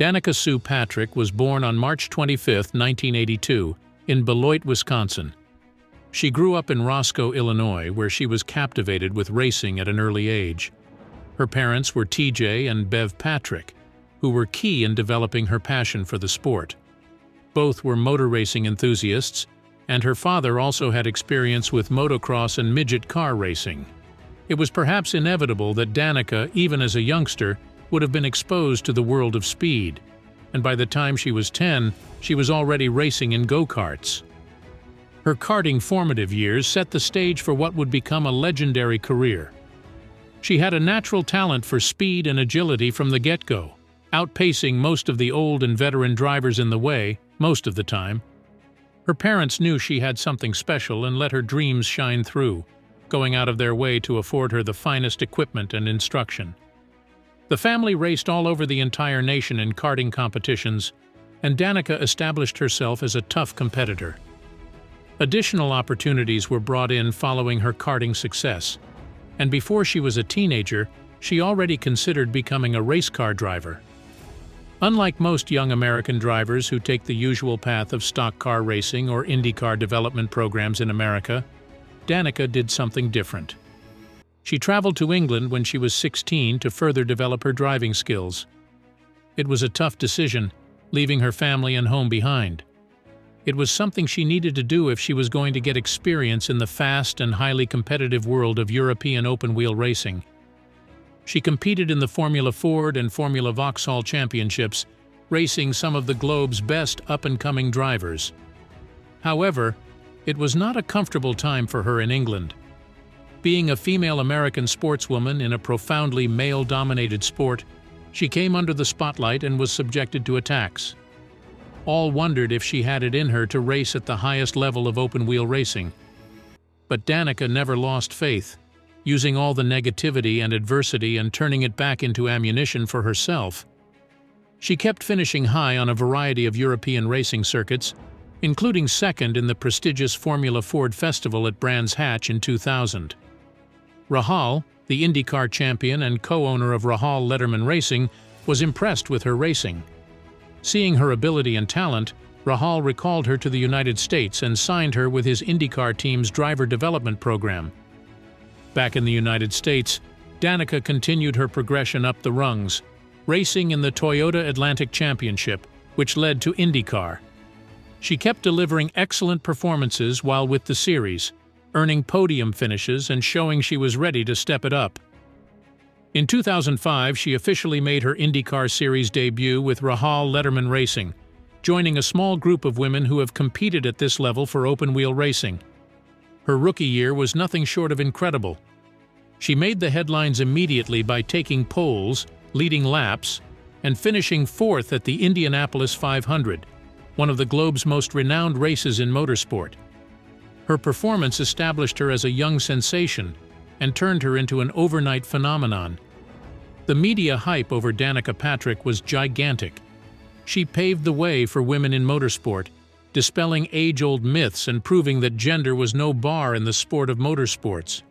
Danica Sue Patrick was born on March 25, 1982, in Beloit, Wisconsin. She grew up in Roscoe, Illinois, where she was captivated with racing at an early age. Her parents were TJ and Bev Patrick, who were key in developing her passion for the sport. Both were motor racing enthusiasts, and her father also had experience with motocross and midget car racing. It was perhaps inevitable that Danica, even as a youngster, would have been exposed to the world of speed, and by the time she was 10, she was already racing in go-karts. Her karting formative years set the stage for what would become a legendary career. She had a natural talent for speed and agility from the get-go, outpacing most of the old and veteran drivers in the way, most of the time. Her parents knew she had something special and let her dreams shine through, going out of their way to afford her the finest equipment and instruction. The family raced all over the entire nation in karting competitions, and Danica established herself as a tough competitor. Additional opportunities were brought in following her karting success, and before she was a teenager, she already considered becoming a race car driver. Unlike most young American drivers who take the usual path of stock car racing or IndyCar development programs in America, Danica did something different. She traveled to England when she was 16 to further develop her driving skills. It was a tough decision, leaving her family and home behind. It was something she needed to do if she was going to get experience in the fast and highly competitive world of European open-wheel racing. She competed in the Formula Ford and Formula Vauxhall championships, racing some of the globe's best up-and-coming drivers. However, it was not a comfortable time for her in England. Being a female American sportswoman in a profoundly male-dominated sport, she came under the spotlight and was subjected to attacks. All wondered if she had it in her to race at the highest level of open-wheel racing. But Danica never lost faith, using all the negativity and adversity and turning it back into ammunition for herself. She kept finishing high on a variety of European racing circuits, including second in the prestigious Formula Ford Festival at Brands Hatch in 2000. Rahal, the IndyCar champion and co-owner of Rahal Letterman Racing, was impressed with her racing. Seeing her ability and talent, Rahal recalled her to the United States and signed her with his IndyCar team's driver development program. Back in the United States, Danica continued her progression up the rungs, racing in the Toyota Atlantic Championship, which led to IndyCar. She kept delivering excellent performances while with the series, earning podium finishes and showing she was ready to step it up. In 2005, she officially made her IndyCar Series debut with Rahal Letterman Racing, joining a small group of women who have competed at this level for open-wheel racing. Her rookie year was nothing short of incredible. She made the headlines immediately by taking poles, leading laps, and finishing fourth at the Indianapolis 500, one of the globe's most renowned races in motorsport. Her performance established her as a young sensation and turned her into an overnight phenomenon. The media hype over Danica Patrick was gigantic. She paved the way for women in motorsport, dispelling age-old myths and proving that gender was no bar in the sport of motorsports.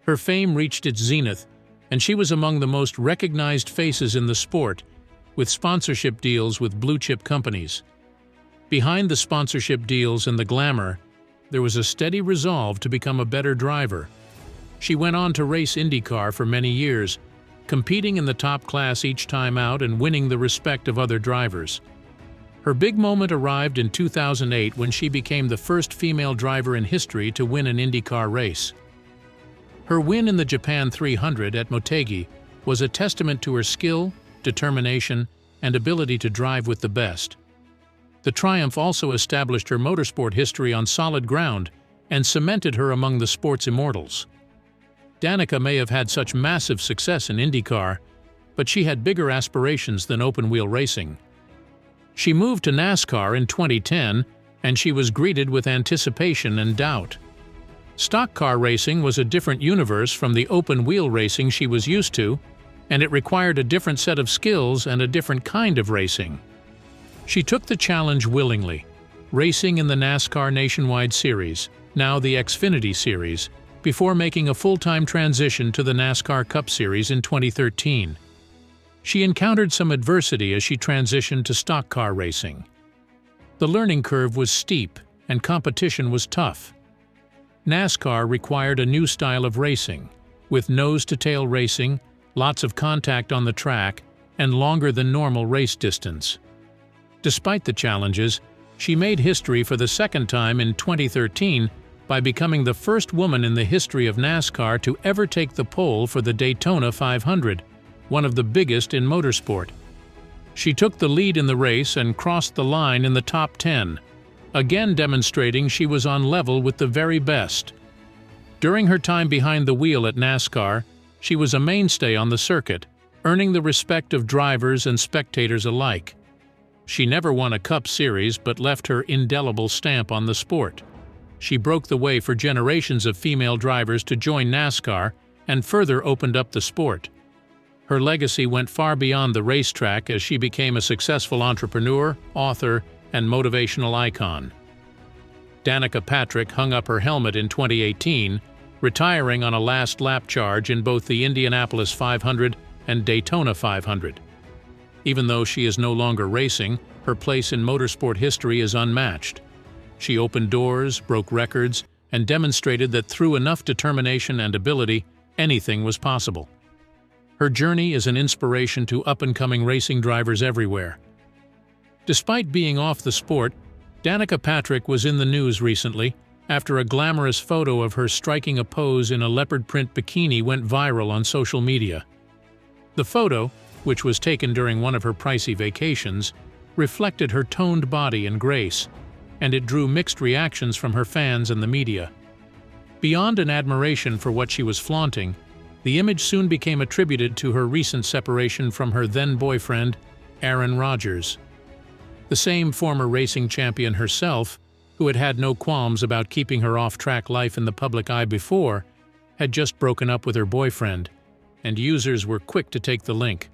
Her fame reached its zenith, and she was among the most recognized faces in the sport, with sponsorship deals with blue-chip companies. Behind the sponsorship deals and the glamour, there was a steady resolve to become a better driver. She went on to race IndyCar for many years, competing in the top class each time out and winning the respect of other drivers. Her big moment arrived in 2008 when she became the first female driver in history to win an IndyCar race. Her win in the Japan 300 at Motegi was a testament to her skill, determination, and ability to drive with the best. The triumph also established her motorsport history on solid ground and cemented her among the sport's immortals. Danica may have had such massive success in IndyCar, but she had bigger aspirations than open-wheel racing. She moved to NASCAR in 2010, and she was greeted with anticipation and doubt. Stock car racing was a different universe from the open-wheel racing she was used to, and it required a different set of skills and a different kind of racing. She took the challenge willingly, racing in the NASCAR Nationwide Series, now the Xfinity Series, before making a full-time transition to the NASCAR Cup Series in 2013. She encountered some adversity as she transitioned to stock car racing. The learning curve was steep and competition was tough. NASCAR required a new style of racing, with nose-to-tail racing, lots of contact on the track, and longer than normal race distance. Despite the challenges, she made history for the second time in 2013 by becoming the first woman in the history of NASCAR to ever take the pole for the Daytona 500, one of the biggest in motorsport. She took the lead in the race and crossed the line in the top 10, again demonstrating she was on level with the very best. During her time behind the wheel at NASCAR, she was a mainstay on the circuit, earning the respect of drivers and spectators alike. She never won a Cup Series but left her indelible stamp on the sport. She broke the way for generations of female drivers to join NASCAR and further opened up the sport. Her legacy went far beyond the racetrack as she became a successful entrepreneur, author, and motivational icon. Danica Patrick hung up her helmet in 2018, retiring on a last lap charge in both the Indianapolis 500 and Daytona 500. Even though she is no longer racing, her place in motorsport history is unmatched. She opened doors, broke records, and demonstrated that through enough determination and ability, anything was possible. Her journey is an inspiration to up-and-coming racing drivers everywhere. Despite being off the sport, Danica Patrick was in the news recently after a glamorous photo of her striking a pose in a leopard print bikini went viral on social media. The photo, which was taken during one of her pricey vacations, reflected her toned body and grace, and it drew mixed reactions from her fans and the media. Beyond an admiration for what she was flaunting, the image soon became attributed to her recent separation from her then-boyfriend, Aaron Rodgers. The same former racing champion herself, who had had no qualms about keeping her off-track life in the public eye before, had just broken up with her boyfriend, and users were quick to take the link.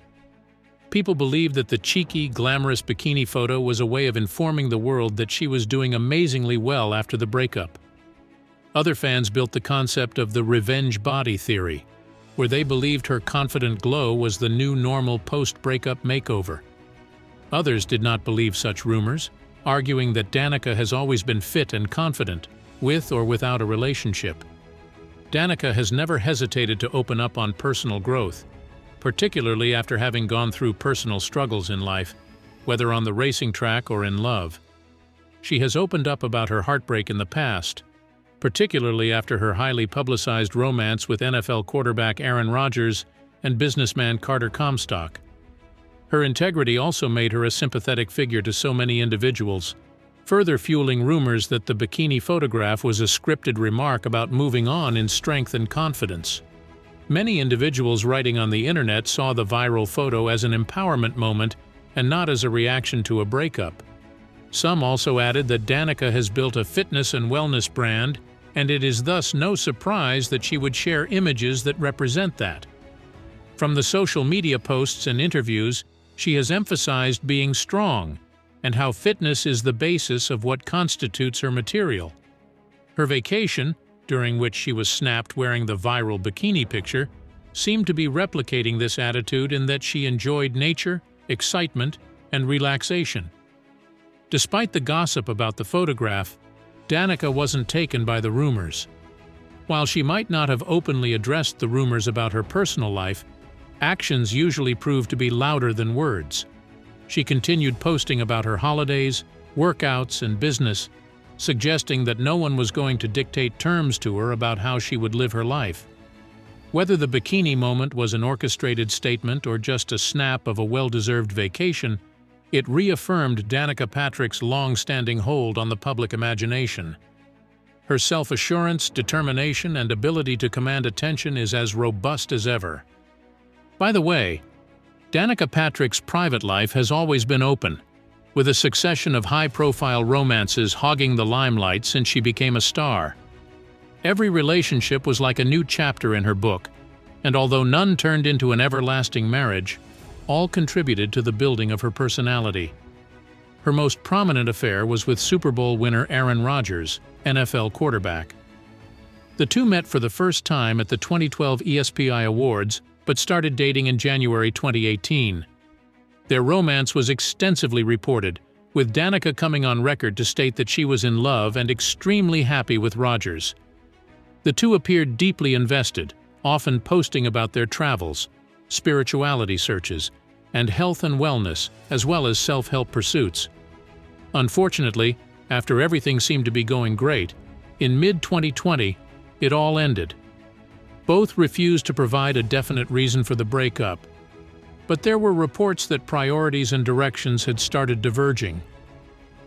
People believed that the cheeky, glamorous bikini photo was a way of informing the world that she was doing amazingly well after the breakup. Other fans built the concept of the revenge body theory, where they believed her confident glow was the new normal post-breakup makeover. Others did not believe such rumors, arguing that Danica has always been fit and confident, with or without a relationship. Danica has never hesitated to open up on personal growth, particularly after having gone through personal struggles in life, whether on the racing track or in love. She has opened up about her heartbreak in the past, particularly after her highly publicized romance with NFL quarterback Aaron Rodgers and businessman Carter Comstock. Her integrity also made her a sympathetic figure to so many individuals, further fueling rumors that the bikini photograph was a scripted remark about moving on in strength and confidence. Many individuals writing on the internet saw the viral photo as an empowerment moment and not as a reaction to a breakup. Some also added that Danica has built a fitness and wellness brand, and it is thus no surprise that she would share images that represent that. From the social media posts and interviews, she has emphasized being strong and how fitness is the basis of what constitutes her material. Her vacation, during which she was snapped wearing the viral bikini picture, seemed to be replicating this attitude in that she enjoyed nature, excitement, and relaxation. Despite the gossip about the photograph, Danica wasn't taken by the rumors. While she might not have openly addressed the rumors about her personal life, actions usually prove to be louder than words. She continued posting about her holidays, workouts, and business, suggesting that no one was going to dictate terms to her about how she would live her life. Whether the bikini moment was an orchestrated statement or just a snap of a well-deserved vacation, it reaffirmed Danica Patrick's long-standing hold on the public imagination. Her self-assurance, determination, and ability to command attention is as robust as ever. By the way, Danica Patrick's private life has always been open, with a succession of high-profile romances hogging the limelight since she became a star. Every relationship was like a new chapter in her book, and although none turned into an everlasting marriage, all contributed to the building of her personality. Her most prominent affair was with Super Bowl winner Aaron Rodgers, NFL quarterback. The two met for the first time at the 2012 ESPY Awards but started dating in January 2018. Their romance was extensively reported, with Danica coming on record to state that she was in love and extremely happy with Rogers. The two appeared deeply invested, often posting about their travels, spirituality searches, and health and wellness, as well as self-help pursuits. Unfortunately, after everything seemed to be going great, in mid-2020, it all ended. Both refused to provide a definite reason for the breakup, but there were reports that priorities and directions had started diverging.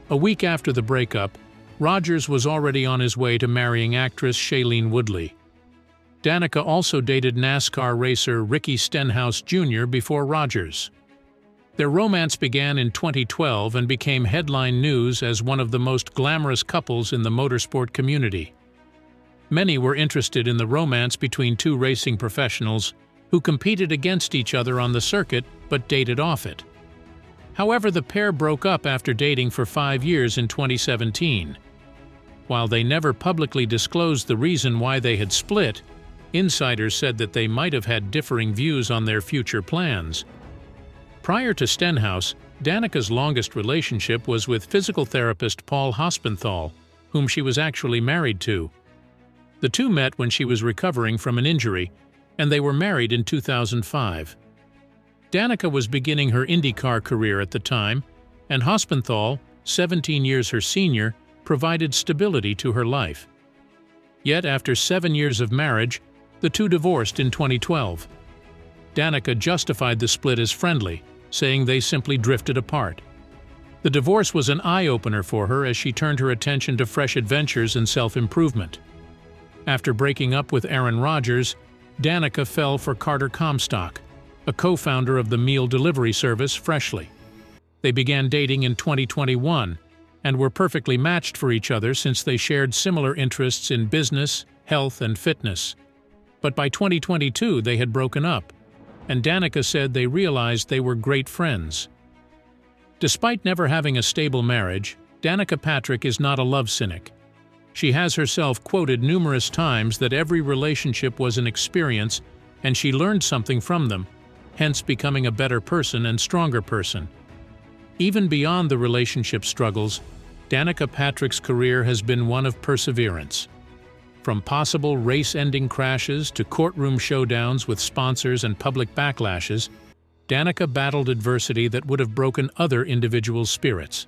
A week after the breakup, Rogers was already on his way to marrying actress Shailene Woodley. Danica also dated NASCAR racer Ricky Stenhouse Jr. before Rogers. Their romance began in 2012 and became headline news as one of the most glamorous couples in the motorsport community. Many were interested in the romance between two racing professionals who competed against each other on the circuit but dated off it. However, the pair broke up after dating for 5 years in 2017. While they never publicly disclosed the reason why they had split, insiders said that they might have had differing views on their future plans. Prior to Stenhouse, Danica's longest relationship was with physical therapist Paul Hospenthal, whom she was actually married to. The two met when she was recovering from an injury, and they were married in 2005. Danica was beginning her IndyCar career at the time, and Hospenthal, 17 years her senior, provided stability to her life. Yet after 7 years of marriage, the two divorced in 2012. Danica justified the split as friendly, saying they simply drifted apart. The divorce was an eye-opener for her as she turned her attention to fresh adventures and self-improvement. After breaking up with Aaron Rodgers, Danica fell for Carter Comstock, a co-founder of the meal delivery service Freshly. They began dating in 2021 and were perfectly matched for each other since they shared similar interests in business, health, and fitness. But by 2022 they had broken up, and Danica said they realized they were great friends. Despite never having a stable marriage, Danica Patrick is not a love cynic. She has herself quoted numerous times that every relationship was an experience and she learned something from them, hence becoming a better person and stronger person. Even beyond the relationship struggles, Danica Patrick's career has been one of perseverance. From possible race-ending crashes to courtroom showdowns with sponsors and public backlashes, Danica battled adversity that would have broken other individuals' spirits.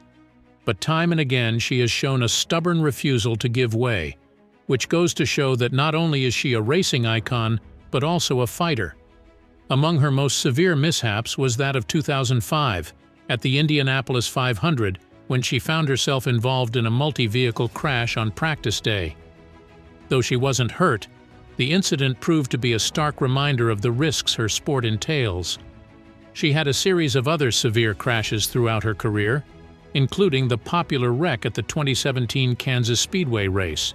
But time and again she has shown a stubborn refusal to give way, which goes to show that not only is she a racing icon, but also a fighter. Among her most severe mishaps was that of 2005, at the Indianapolis 500, when she found herself involved in a multi-vehicle crash on practice day. Though she wasn't hurt, the incident proved to be a stark reminder of the risks her sport entails. She had a series of other severe crashes throughout her career, including the popular wreck at the 2017 Kansas Speedway race,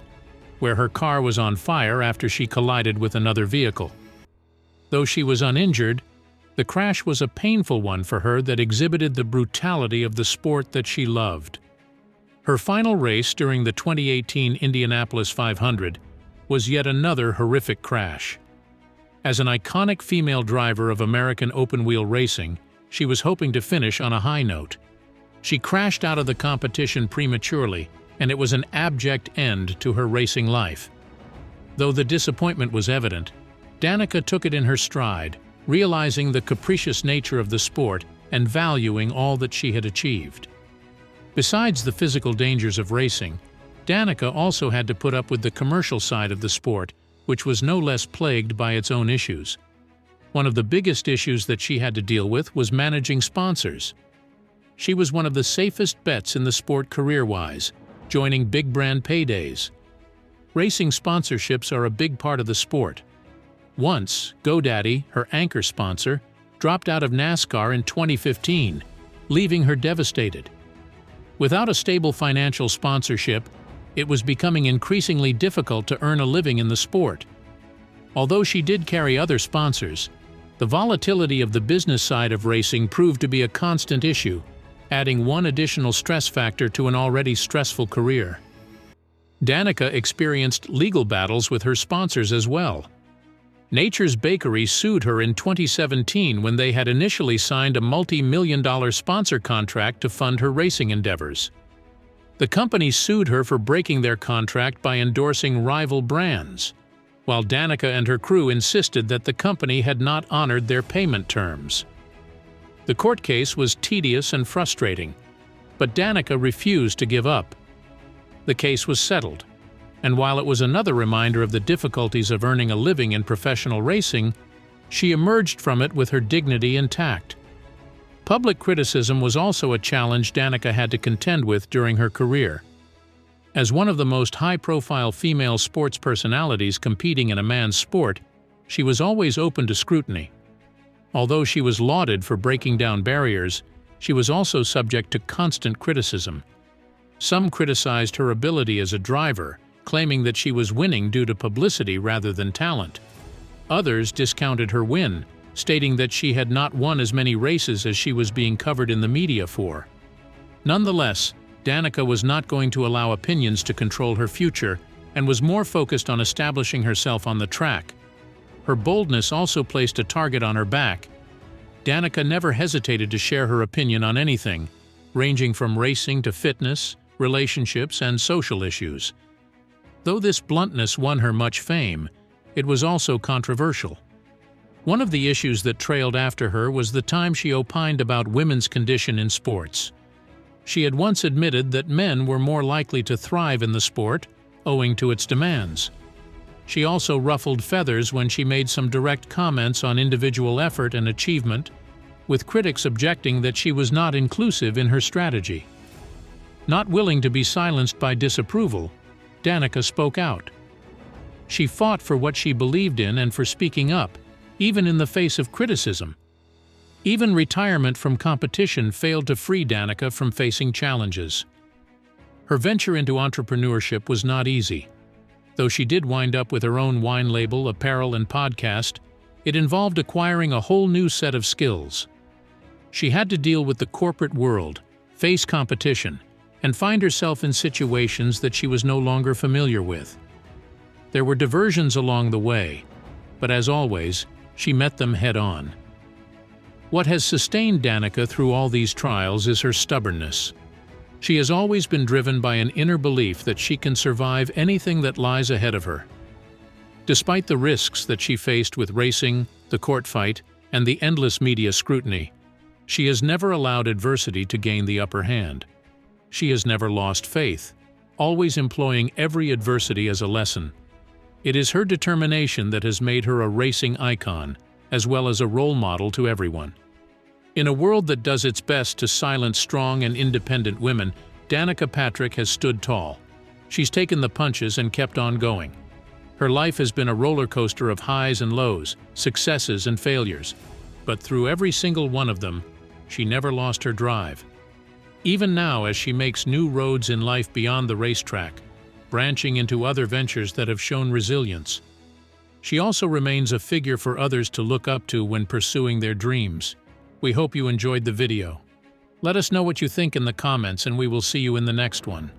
where her car was on fire after she collided with another vehicle. Though she was uninjured, the crash was a painful one for her that exhibited the brutality of the sport that she loved. Her final race during the 2018 Indianapolis 500 was yet another horrific crash. As an iconic female driver of American open-wheel racing, she was hoping to finish on a high note. She crashed out of the competition prematurely, and it was an abject end to her racing life. Though the disappointment was evident, Danica took it in her stride, realizing the capricious nature of the sport and valuing all that she had achieved. Besides the physical dangers of racing, Danica also had to put up with the commercial side of the sport, which was no less plagued by its own issues. One of the biggest issues that she had to deal with was managing sponsors. She was one of the safest bets in the sport career-wise, joining big brand paydays. Racing sponsorships are a big part of the sport. Once, GoDaddy, her anchor sponsor, dropped out of NASCAR in 2015, leaving her devastated. Without a stable financial sponsorship, it was becoming increasingly difficult to earn a living in the sport. Although she did carry other sponsors, the volatility of the business side of racing proved to be a constant issue, adding one additional stress factor to an already stressful career. Danica experienced legal battles with her sponsors as well. Nature's Bakery sued her in 2017 when they had initially signed a multi-million-dollar sponsor contract to fund her racing endeavors. The company sued her for breaking their contract by endorsing rival brands, while Danica and her crew insisted that the company had not honored their payment terms. The court case was tedious and frustrating, but Danica refused to give up. The case was settled, and while it was another reminder of the difficulties of earning a living in professional racing, she emerged from it with her dignity intact. Public criticism was also a challenge Danica had to contend with during her career. As one of the most high-profile female sports personalities competing in a man's sport, she was always open to scrutiny. Although she was lauded for breaking down barriers, she was also subject to constant criticism. Some criticized her ability as a driver, claiming that she was winning due to publicity rather than talent. Others discounted her win, stating that she had not won as many races as she was being covered in the media for. Nonetheless, Danica was not going to allow opinions to control her future and was more focused on establishing herself on the track. Her boldness also placed a target on her back. Danica never hesitated to share her opinion on anything, ranging from racing to fitness, relationships, and social issues. Though this bluntness won her much fame, it was also controversial. One of the issues that trailed after her was the time she opined about women's condition in sports. She had once admitted that men were more likely to thrive in the sport, owing to its demands. She also ruffled feathers when she made some direct comments on individual effort and achievement, with critics objecting that she was not inclusive in her strategy. Not willing to be silenced by disapproval, Danica spoke out. She fought for what she believed in and for speaking up, even in the face of criticism. Even retirement from competition failed to free Danica from facing challenges. Her venture into entrepreneurship was not easy. Though she did wind up with her own wine label, apparel, and podcast, it involved acquiring a whole new set of skills. She had to deal with the corporate world, face competition, and find herself in situations that she was no longer familiar with. There were diversions along the way, but as always, she met them head-on. What has sustained Danica through all these trials is her stubbornness. She has always been driven by an inner belief that she can survive anything that lies ahead of her. Despite the risks that she faced with racing, the court fight, and the endless media scrutiny, she has never allowed adversity to gain the upper hand. She has never lost faith, always employing every adversity as a lesson. It is her determination that has made her a racing icon, as well as a role model to everyone. In a world that does its best to silence strong and independent women, Danica Patrick has stood tall. She's taken the punches and kept on going. Her life has been a roller coaster of highs and lows, successes and failures. But through every single one of them, she never lost her drive. Even now, as she makes new roads in life beyond the racetrack, branching into other ventures that have shown resilience, she also remains a figure for others to look up to when pursuing their dreams. We hope you enjoyed the video. Let us know what you think in the comments, and we will see you in the next one.